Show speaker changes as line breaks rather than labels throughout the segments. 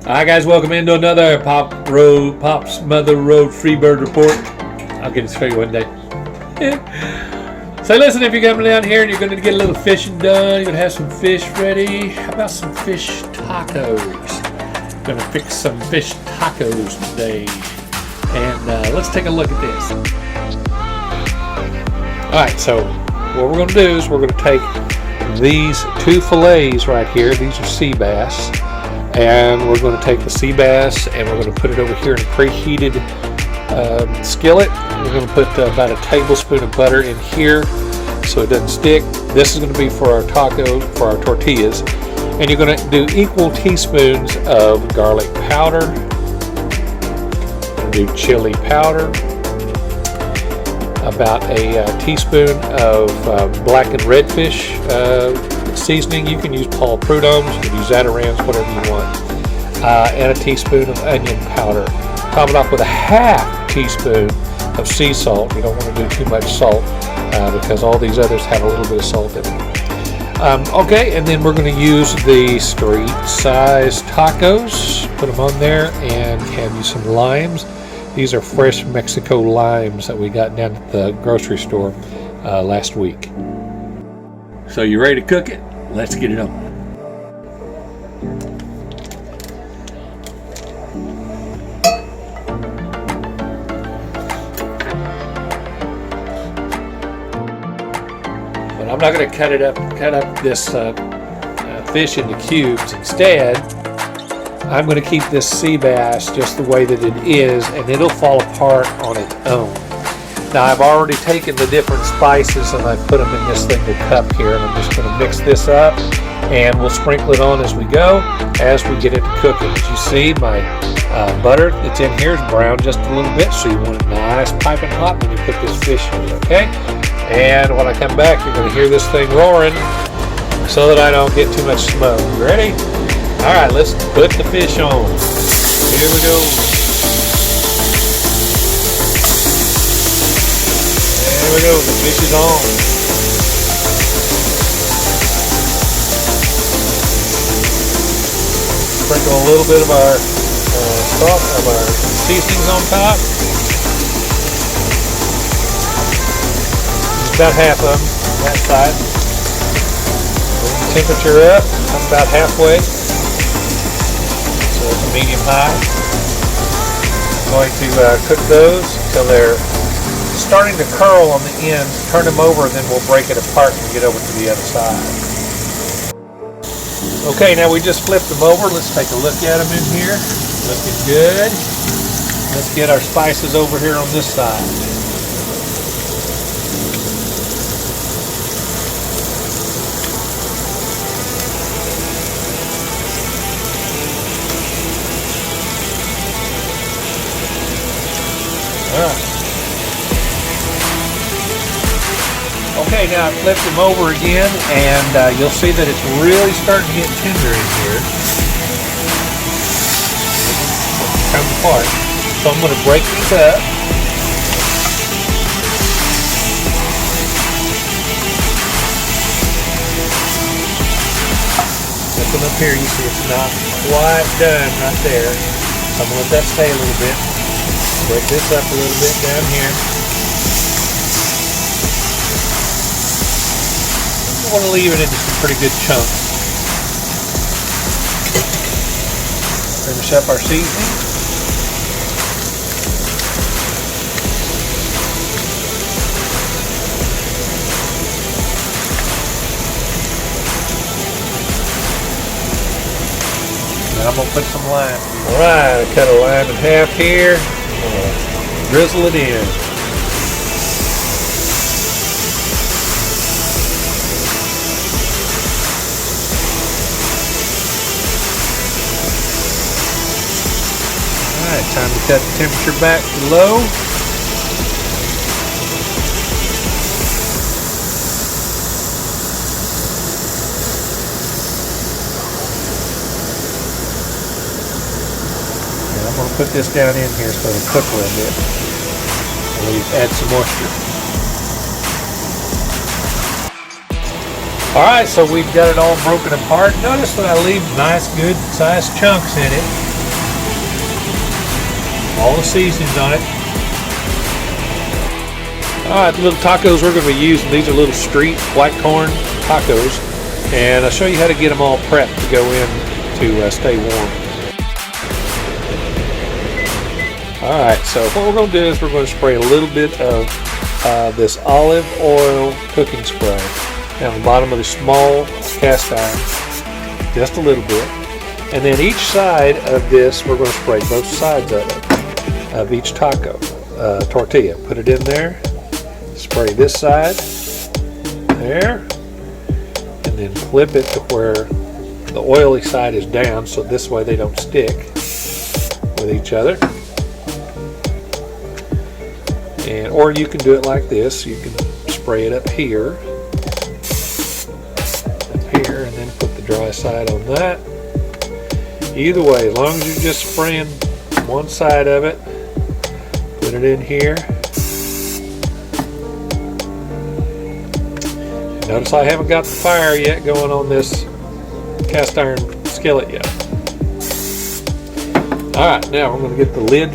Alright guys, welcome into another Pop's Mother Road Freebird Report. I'll get it straight one day. So listen, if you're coming down here and you're going to get a little fishing done, you're going to have some fish ready. How about some fish tacos? Going to fix some fish tacos today. And let's take a look at this. Alright, so what we're going to do is we're going to take these two fillets right here. These are sea bass. And we're going to take the sea bass and we're going to put it over here in a preheated skillet. We're going to put about a tablespoon of butter in here so it doesn't stick. This is going to be for our for our tortillas. And you're going to do equal teaspoons of garlic powder. Do chili powder. About a teaspoon of black and red fish seasoning. You can use Paul Prud'homme's, you can use Zatarans, whatever you want. And a teaspoon of onion powder. Top it off with a half teaspoon of sea salt. You don't want to do too much salt because all these others have a little bit of salt in them. Okay, and then we're going to use the street size tacos. Put them on there and have you some limes. These are fresh Mexico limes that we got down at the grocery store last week. So you ready to cook it? Let's get it on. But I'm not going to cut up this fish into cubes. Instead, I'm going to keep this sea bass just the way that it is, and it'll fall apart on its own. Now I've already taken the different spices and I've put them in this little cup here, and I'm just going to mix this up and we'll sprinkle it on as we go as we get into cooking. As you see, my butter that's in here is brown just a little bit, so you want it nice piping hot when you put this fish in, okay? And when I come back, you're going to hear this thing roaring so that I don't get too much smoke. You ready? All right, let's put the fish on. Here we go. There we go, the fish is on. Sprinkle a little bit of our salt, of our seasonings on top. Just about half of them, that side. Bring the temperature up, I'm about halfway. So it's a medium high. I'm going to cook those until they're starting to curl on the ends. Turn them over and then we'll break it apart and get over to the other side. Okay, now we just flipped them over. Let's take a look at them in here. Looking good. Let's get our spices over here on this side. All right. Okay, now I flipped them over again, and you'll see that it's really starting to get tender in here. Come apart. So I'm going to break these up. This one up here, you see it's not quite done right there. So I'm going to let that stay a little bit. Break this up a little bit down here. I want to leave it into some pretty good chunks. Finish up our seasoning. Now I'm going to put some lime. Alright, I cut a lime in half here. I'm going to drizzle it in. Alright, time to cut the temperature back to low. And I'm going to put this down in here so it'll cook a little bit. And add some moisture. Alright, so we've got it all broken apart. Notice that I leave nice good sized chunks in it. all the seasonings on it. Alright, the little tacos we're going to be using, these are little street white corn tacos, and I'll show you how to get them all prepped to go in to stay warm. Alright, so what we're going to do is we're going to spray a little bit of this olive oil cooking spray down the bottom of the small cast iron, just a little bit. And then each side of this, we're going to spray both sides of it, of each taco tortilla. Put it in there, spray this side, there, and then flip it to where the oily side is down, so this way they don't stick with each other. And, or you can do it like this. You can spray it up here, and then put the dry side on that. Either way, as long as you're just spraying one side of it, put it in here. Notice I haven't got the fire yet going on this cast iron skillet yet. Alright, now we're going to get the lid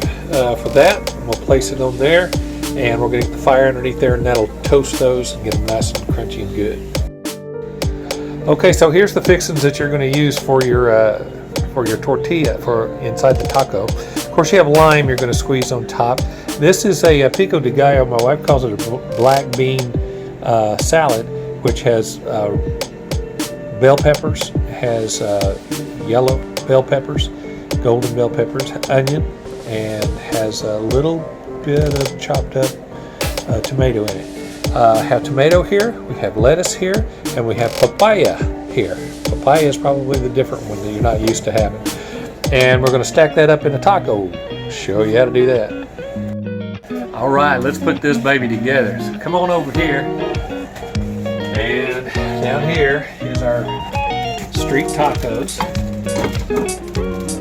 for that. I'm going to place it on there, and we're going to get the fire underneath there, and that'll toast those and get them nice and crunchy and good. Okay, so here's the fixings that you're going to use for your tortilla for inside the taco. Of course, you have lime you're going to squeeze on top. This is a pico de gallo. My wife calls it a black bean salad, which has bell peppers, has yellow bell peppers, golden bell peppers, onion, and has a little bit of chopped up tomato in it. Have tomato here, we have lettuce here, and we have papaya here. Papaya is probably the different one that you're not used to having. And we're going to stack that up in a taco. Show you how to do that. All right, let's put this baby together. So come on over here. And down here is our street tacos.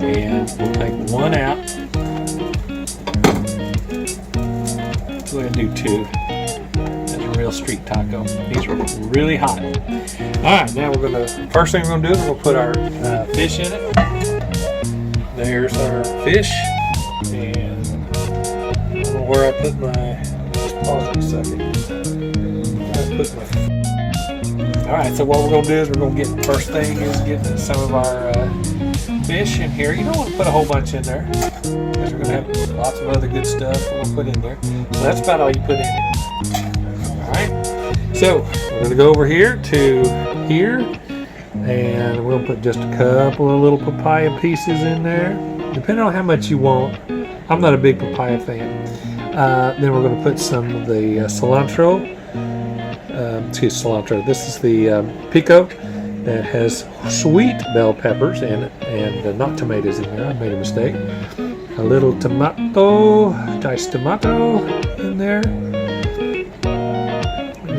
And we'll take one out. Go ahead and do two. Real street taco. These are really hot. Alright, now we're going to, first thing we're going to do is we'll put our fish in it. There's our fish. And I don't know where I put my, just pause it a second. Alright, so what we're going to do is we're going to get, first thing is get some of our fish in here. You don't want to put a whole bunch in there, because we're going to have lots of other good stuff we're going to put in there. So that's about all you put in it. Alright, so we're going to go over here to here, and we'll put just a couple of little papaya pieces in there, depending on how much you want. I'm not a big papaya fan. Then we're going to put some of the cilantro. Cilantro. This is the pico that has sweet bell peppers in it, and not tomatoes in there. I made a mistake. A little tomato, diced tomato in there.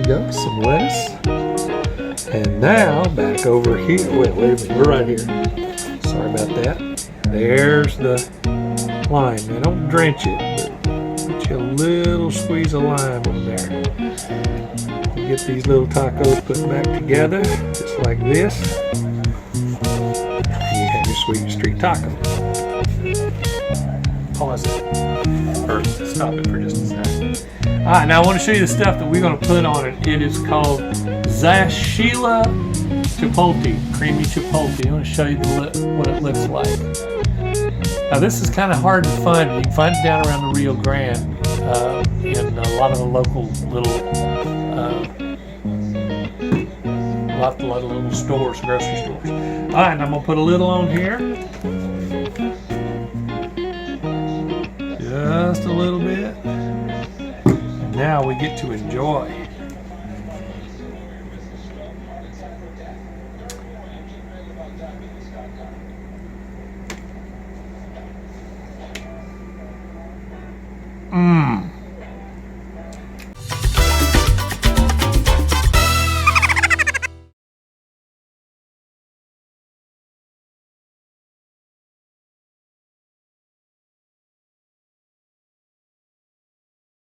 Go, some lettuce, and now back over here. Wait a minute, we're right here. Sorry about that. There's the lime. Now don't drench it, but put you a little squeeze of lime on there. You get these little tacos put back together, just like this. And you have your sweet street taco. Pause it, or stop it for just a second. Alright, now I want to show you the stuff that we're going to put on it. It is called Zashila Chipotle, creamy chipotle. I want to show you what it looks like. Now this is kind of hard to find. You can find it down around the Rio Grande in a lot of the local little, lot of little stores, grocery stores. Alright, and I'm going to put a little on here. Just a little bit. Now we get to enjoy.